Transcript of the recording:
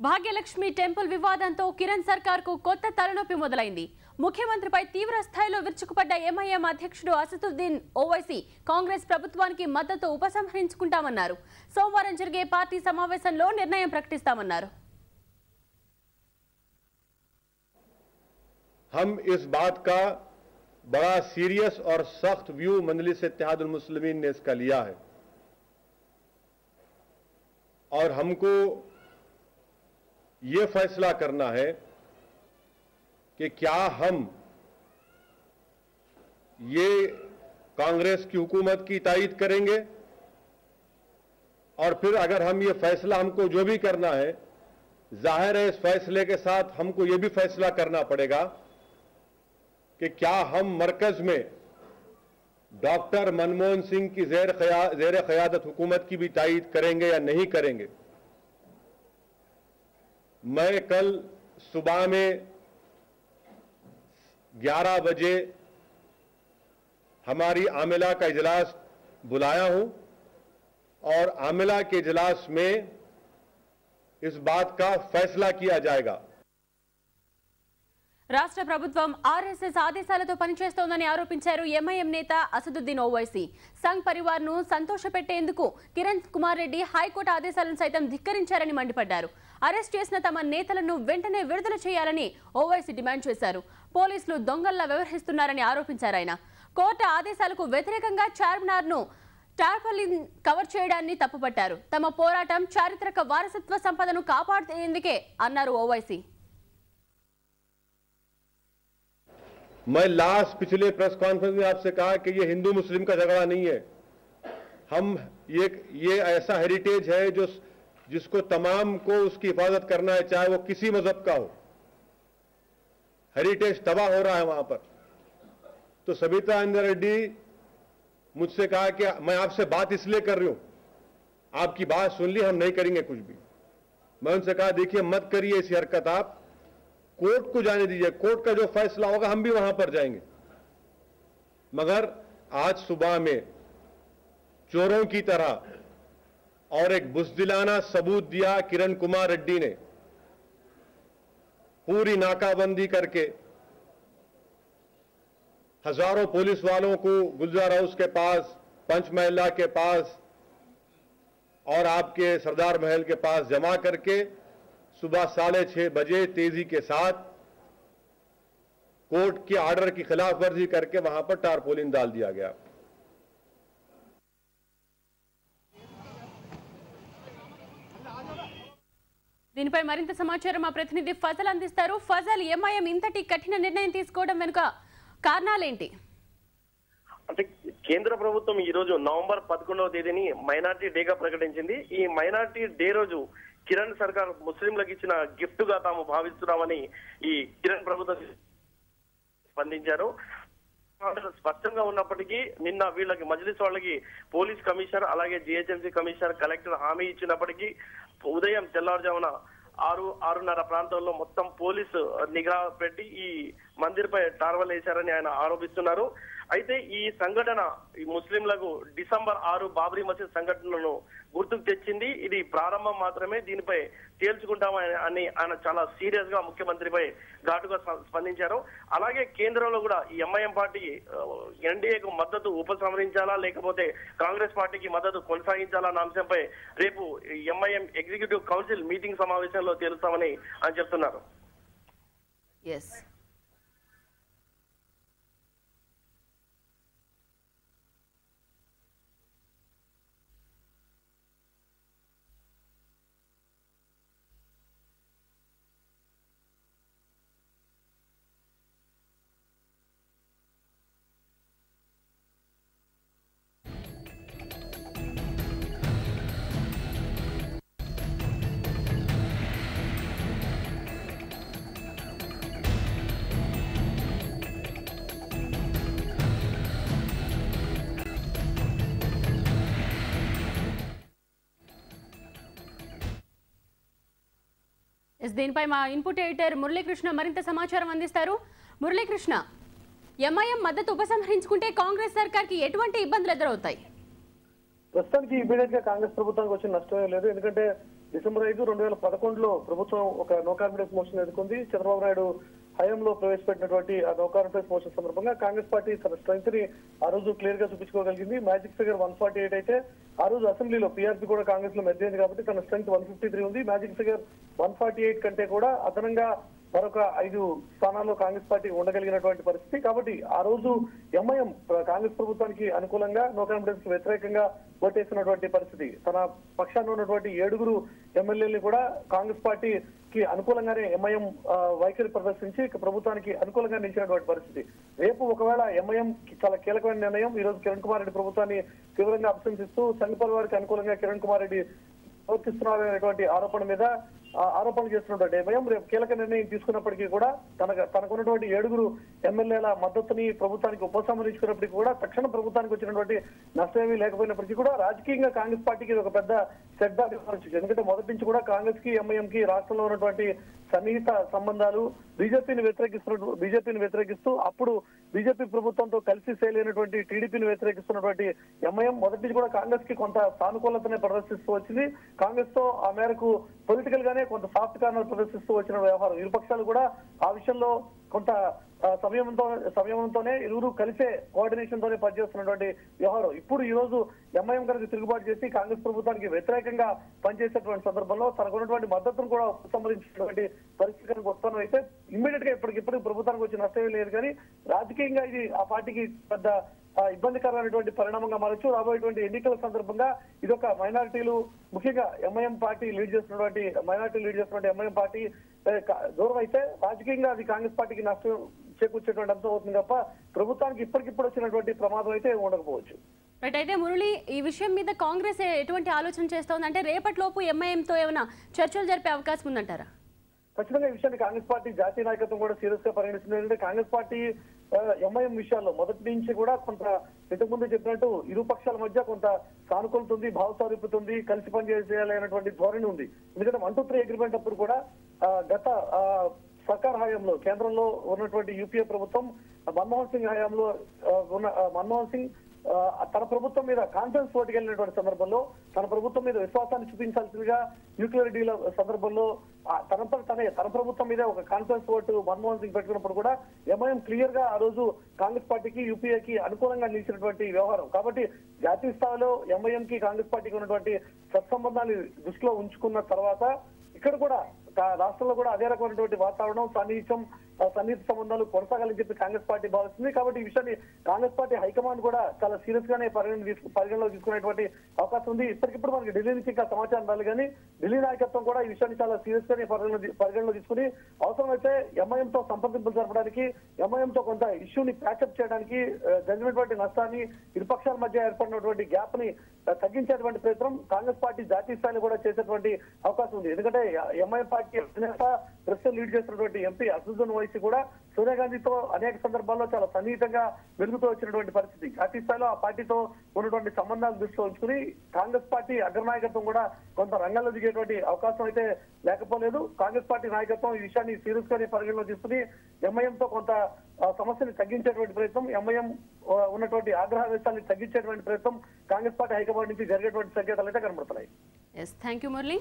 Bhagyalakshmi temple వివాదంతో Kiran సర్కార్ కు కొత్త తలనొప్పి మొదలైంది. ముఖ్యమంత్రిపై తీవ్ర స్థాయిలో విరుచుకుపడ్డ ఎంఐఎం అధ్యక్షుడు అసదుద్దీన్ ఓవైసీ కాంగ్రెస్ ప్రభుత్వానికి మద్దతు ఉపసంహరించుకుంటామన్నారు. సోమవారం జరిగే పార్టీ సమావేశంలో నిర్ణయం ప్రకటిస్తామన్నారు. हम इस बात का बड़ा सीरियस और सख्त व्यू मजलिस इत्तेहादुल मुस्लिमीन ने इसका लिया है और हमको ये फैसला करना है कि क्या हम ये कांग्रेस की हुकूमत की तायीद करेंगे और फिर अगर हम ये फैसला हमको जो भी करना है, जाहिर है इस फैसले के साथ हमको ये भी फैसला करना पड़ेगा कि क्या हम मरकज में डॉक्टर मनमोहन सिंह की ज़ेर क़यादत हुकूमत की भी तायीद करेंगे या नहीं करेंगे। मैं कल सुबह में 11 बजे हमारी आमिला का इजलास बुलाया हूं और आमिला के इजलास में इस बात का फैसला किया जाएगा। రాష్ట్ర ప్రభుత్వం ఆర్ఎస్ఎస్ ఆదేశాలతో పనిచేస్తోందని ఆరోపించారు ఎంఐఎం నేత అసదుద్దీన్ ఓవైసీ. సంఘ్ పరివార్ ను సంతోషపెట్టేందుకు కిరణ్ కుమార్ రెడ్డి హైకోర్టు ఆదేశాలను సైతం ధిక్కరించారని మండిపడ్డారు. అరెస్ట్ చేసిన తమ నేతలను వెంటనే విడుదల చేయాలని ఓవైసీ డిమాండ్ చేశారు. పోలీసులు దొంగల్లా వ్యవహరిస్తున్నారని ఆరోపించారు. ఆయన కోర్టు ఆదేశాలకు వ్యతిరేకంగా చార్మినార్ ను టార్పాలిన్ కవర్ చేయడాన్ని తప్పుపట్టారు. తమ పోరాటం చారిత్రక వారసత్వ సంపదను కాపాడేందుకే అన్నారు ఓవైసీ. मैं लास्ट पिछले प्रेस कॉन्फ्रेंस में आपसे कहा कि ये हिंदू मुस्लिम का झगड़ा नहीं है। हम ये ऐसा हेरिटेज है जिसको तमाम को उसकी हिफाजत करना है, चाहे वो किसी मजहब का हो। हेरिटेज तबाह हो रहा है वहां पर। तो सबिता इंद्र रेड्डी मुझसे कहा कि मैं आपसे बात इसलिए कर रही हूं, आपकी बात सुन ली, हम नहीं करेंगे कुछ भी। मैं उनसे कहा देखिए मत करिए ऐसी हरकत, आप कोर्ट को जाने दीजिए, कोर्ट का जो फैसला होगा हम भी वहां पर जाएंगे। मगर आज सुबह में चोरों की तरह और एक बुज़दिलाना सबूत दिया किरण कुमार रेड्डी ने। पूरी नाकाबंदी करके हजारों पुलिस वालों को गुलजार हाउस के पास, पंचमहला के पास और आपके सरदार महल के पास जमा करके सुबह 6:30 बजे तेजी के साथ कोर्ट के आर्डर की खिलाफ वर्जी करके वहां पर टारपोलिन डाल दिया गया। దీనిపై మరింత సమాచారం మా ప్రతినిధి ఫజల్ అందిస్తారు. ఫజల్, ఎంఐఎం ఇంతటి కఠిన నిర్ణయం తీసుకోవడం వెనుక కారణాలేంటి? అంటే కేంద్ర ప్రభుత్వం ఈ రోజు నవంబర్ 11వ తేదీని మైనార్టీ డేగా ప్రకటించింది. ఈ మైనార్టీ డే రోజు కిరణ్ సర్కార్ ముస్లింలకు ఇచ్చిన గిఫ్ట్ గా తాము భావిస్తున్నామని ఈ కిరణ్ ప్రభుత్వం స్పందించారు. స్పష్టంగా ఉన్నప్పటికీ నిన్న వీళ్ళకి మజ్లిస్ వాళ్ళకి పోలీస్ కమిషనర్ అలాగే జిహెచ్ఎంసీ కమిషనర్ కలెక్టర్ హామీ ఇచ్చినప్పటికీ ఉదయం తెల్లవారుజామున 6:30 ప్రాంతంలో మొత్తం పోలీసు నిఘా పెట్టి ఈ మందిర్ పై టార్వల్ వేశారని ఆయన ఆరోపిస్తున్నారు. అయితే ఈ సంఘటన ఈ ముస్లింలకు డిసెంబర్ 6 బాబ్రీ మసీద్ సంఘటనను గుర్తుకు తెచ్చింది. ఇది ప్రారంభం మాత్రమే, దీనిపై తేల్చుకుంటామని ఆయన చాలా సీరియస్ గా ముఖ్యమంత్రిపై ఘాటుగా స్పందించారు. అలాగే కేంద్రంలో కూడా ఈ ఎంఐఎం పార్టీ ఎన్డీఏకు మద్దతు ఉపసంహరించాలా లేకపోతే కాంగ్రెస్ పార్టీకి మద్దతు కొనసాగించాలా అన్న అంశంపై రేపు ఎంఐఎం ఎగ్జిక్యూటివ్ కౌన్సిల్ మీటింగ్ సమావేశంలో తేలుస్తామని ఆయన చెప్తున్నారు. దీనిపై మా ఇన్పుట్ ఎడిటర్ మురళీకృష్ణ మరింత సమాచారం అందిస్తారు. మురళీకృష్ణ, ఎంఐఎం మద్దతు ఉపసంహరించుకుంటే కాంగ్రెస్ సర్కార్కి ఎటువంటి ఇబ్బందులు ఎదురవుతాయి? ప్రస్తుతానికి ఇమీడియట్ గా కాంగ్రెస్ ప్రభుత్వానికి వచ్చిన నష్టమే లేదు. ఎందుకంటే డిసెంబర్ 5, 2011లో ప్రభుత్వం ఒక నో కాన్ఫిడెన్స్ మోషన్ ఎదుర్కొంది. చంద్రబాబు నాయుడు హయాంలో ప్రవేశపెట్టినటువంటి ఆ నో కాన్ఫిడెన్స్ మోషన్ సందర్భంగా కాంగ్రెస్ పార్టీ తన స్ట్రెంగ్త్ ని ఆ రోజు క్లియర్ గా చూపించుకోగలిగింది. మ్యాజిక్ ఫిగర్ 148 అయితే ఆ రోజు అసెంబ్లీలో పీఆర్పీ కూడా కాంగ్రెస్ లో మెర్జ్ అయింది కాబట్టి తన స్ట్రెంగ్త్ 153 ఉంది. మ్యాజిక్ ఫిగర్ 148 కంటే కూడా అదనంగా మరొక 5 స్థానాల్లో కాంగ్రెస్ పార్టీ ఉండగలిగినటువంటి పరిస్థితి. కాబట్టి ఆ రోజు ఎంఐఎం కాంగ్రెస్ ప్రభుత్వానికి అనుకూలంగా నో కాన్ఫిడెన్స్ కి వ్యతిరేకంగా ఓటేసినటువంటి పరిస్థితి. తన పక్షాన ఉన్నటువంటి 7 ఎమ్మెల్యేలు కూడా కాంగ్రెస్ పార్టీకి అనుకూలంగానే ఎంఐఎం వైఖరి ప్రదర్శించి ప్రభుత్వానికి అనుకూలంగా నిలిచినటువంటి పరిస్థితి. రేపు ఒకవేళ ఎంఐఎం చాలా కీలకమైన నిర్ణయం. ఈ రోజు కిరణ్ కుమార్ రెడ్డి ప్రభుత్వాన్ని తీవ్రంగా అభిశంసిస్తూ సంఘ పరివారికి అనుకూలంగా కిరణ్ కుమార్ రెడ్డి ప్రవర్తిస్తున్నారనేటువంటి ఆరోపణ మీద ఆరోపణలు చేస్తున్నటువంటి ఎంఐఎం రేపు కీలక నిర్ణయం తీసుకున్నప్పటికీ కూడా తనకున్నటువంటి 7 ఎమ్మెల్యేల మద్దతుని ప్రభుత్వానికి ఉపసంహరించుకున్నప్పటికీ కూడా తక్షణ ప్రభుత్వానికి వచ్చినటువంటి నష్టమేమీ లేకపోయినప్పటికీ కూడా రాజకీయంగా కాంగ్రెస్ పార్టీకి ఒక పెద్ద సెట్ బ్యాక్ ఇవ్వచ్చు. ఎందుకంటే మొదటి నుంచి కూడా కాంగ్రెస్ కి ఎంఐఎం కి రాష్ట్రంలో ఉన్నటువంటి సన్నిహిత సంబంధాలు బీజేపీని వ్యతిరేకిస్తూ అప్పుడు బీజేపీ ప్రభుత్వంతో కలిసి చేయలేనటువంటి టీడీపీని వ్యతిరేకిస్తున్నటువంటి ఎంఐఎం మొదటి నుంచి కూడా కాంగ్రెస్ కి కొంత సానుకూలతనే ప్రదర్శిస్తూ వచ్చింది. కాంగ్రెస్ తో ఆ మేరకు పొలిటికల్ గానే కొంత సాఫ్ట్ కార్నర్ ప్రదర్శిస్తూ వచ్చిన వ్యవహారం. ఇరు పక్షాలు కూడా ఆ విషయంలో కొంత సంయమనంతోనే ఇరువురు కలిసే కోఆర్డినేషన్ తోనే పనిచేస్తున్నటువంటి వ్యవహారం. ఇప్పుడు ఈ రోజు ఎంఐఎం కనుక తిరుగుబాటు చేసి కాంగ్రెస్ ప్రభుత్వానికి వ్యతిరేకంగా పనిచేసేటువంటి సందర్భంలో తనకున్నటువంటి మద్దతును కూడా ఉపసంహరించినటువంటి పరిస్థితి కనుక ఉత్పన్నం అయితే ఇమ్మీడియట్ గా ఇప్పటికిప్పుడు ప్రభుత్వానికి వచ్చే నష్టమే లేదు. కానీ రాజకీయంగా ఇది ఆ పార్టీకి పెద్ద ఇబ్బందికరమైనటువంటి పరిణామంగా మారచ్చు. రాబోయేటువంటి ఎన్నికల సందర్భంగా ఇదొక మైనారిటీలు ముఖ్యంగా ఎంఐఎం పార్టీ లీడ్ చేస్తున్నటువంటి ఎంఐఎం పార్టీ దూరం అయితే రాజకీయంగా అది కాంగ్రెస్ పార్టీకి నష్టం చేకూర్చేటువంటి అంశం అవుతుంది తప్ప ప్రభుత్వానికి ఇప్పటికిప్పుడు వచ్చినటువంటి ప్రమాదం అయితే ఉండకపోవచ్చు. రైట్. అయితే మురళి, ఈ విషయం మీద కాంగ్రెస్ ఎటువంటి ఆలోచన చేస్తోంది? అంటే రేపటిలోపు ఎంఐఎంతో ఏమైనా చర్చలు జరిపే అవకాశం ఉందంటారా? ఖచ్చితంగా ఈ విషయాన్ని కాంగ్రెస్ పార్టీ జాతీయ నాయకత్వం కూడా సీరియస్ గా పరిగణిస్తుంది. ఎందుకంటే కాంగ్రెస్ పార్టీ ఎంఐఎం విషయాల్లో మొదటి నుంచి కూడా కొంత ఇంతకుముందు చెప్పినట్టు ఇరు పక్షాల మధ్య కొంత సానుకూలత ఉంది, భావసారూప్యత ఉంది, కలిసి పనిచేయాలి అనేటువంటి ధోరణి ఉంది. ఎందుకంటే 1-2-3 అగ్రిమెంట్ అప్పుడు కూడా గత సర్కార్ హయాంలో కేంద్రంలో ఉన్నటువంటి యూపీఏ ప్రభుత్వం మన్మోహన్ సింగ్ హయాంలో ఉన్న మన్మోహన్ సింగ్ తన ప్రభుత్వం మీద కాన్ఫరెన్స్ ఓటుకి వెళ్ళినటువంటి సందర్భంలో తన ప్రభుత్వం మీద విశ్వాసాన్ని చూపించాల్సిందిగా న్యూక్లియర్ డీల్ సందర్భంలో తన ప్రభుత్వం మీద ఒక కాన్ఫరెన్స్ ఓటు మన్మోహన్ సింగ్ పెట్టుకున్నప్పుడు కూడా ఎంఐఎం క్లియర్ గా ఆ రోజు కాంగ్రెస్ పార్టీకి యూపీఏకి అనుకూలంగా నిలిచినటువంటి వ్యవహారం. కాబట్టి జాతీయ స్థాయిలో ఎంఐఎం కి కాంగ్రెస్ పార్టీకి ఉన్నటువంటి సత్సంబంధాన్ని దృష్టిలో ఉంచుకున్న తర్వాత ఇక్కడ కూడా రాష్ట్రంలో కూడా అదే రకమైనటువంటి వాతావరణం సన్నిహిత సంబంధాలు కొనసాగాలని చెప్పి కాంగ్రెస్ పార్టీ భావిస్తుంది. కాబట్టి ఈ విషయాన్ని కాంగ్రెస్ పార్టీ హైకమాండ్ కూడా చాలా సీరియస్ గానే పరిగణలో తీసుకునేటువంటి అవకాశం ఉంది. ఇప్పటికిప్పుడు మనకి ఢిల్లీ నుంచి ఇంకా సమాచారం రాలి కానీ ఢిల్లీ నాయకత్వం కూడా ఈ విషయాన్ని చాలా సీరియస్ గానే పరిగణలో తీసుకుని అవసరమైతే ఎంఐఎం తో సంప్రదింపులు జరపడానికి ఎంఐఎం తో కొంత ఇష్యూని ప్యాచప్ చేయడానికి జరిగినటువంటి నష్టాన్ని ఇరుపక్షాల మధ్య ఏర్పడినటువంటి గ్యాప్ ని తగ్గించేటువంటి ప్రయత్నం కాంగ్రెస్ పార్టీ జాతీయ స్థాయిలో కూడా చేసేటువంటి అవకాశం ఉంది. ఎందుకంటే ఎంఐఎం పార్టీ ప్రస్తుతం లీడ్ చేస్తున్నటువంటి ఎంపీ అసదుద్దీన్ ఓవైసీ కూడా సోనియా గాంధీతో అనేక సందర్భాల్లో చాలా సన్నిహితంగా వెలుగుతూ వచ్చినటువంటి పరిస్థితి. జాతీయ స్థాయిలో ఆ పార్టీతో ఉన్నటువంటి సంబంధాలు దృష్టిలో ఉంచుకుని కాంగ్రెస్ పార్టీ అగ్రనాయకత్వం కూడా కొంత రంగంలో దిగేటువంటి అవకాశం అయితే లేకపోలేదు. కాంగ్రెస్ పార్టీ నాయకత్వం ఈ విషయాన్ని సీరియస్ గానే పరిగణలో తీసుకుని ఎంఐఎంతో కొంత సమస్యని తగ్గించేటువంటి ప్రయత్నం, ఎంఐఎం ఉన్నటువంటి ఆగ్రహావేశాన్ని తగ్గించేటువంటి ప్రయత్నం కాంగ్రెస్ పార్టీ హైకమాండ్ నుంచి జరిగేటువంటి సంకేతాలు అయితే కనబడుతున్నాయి. Thank you Murali.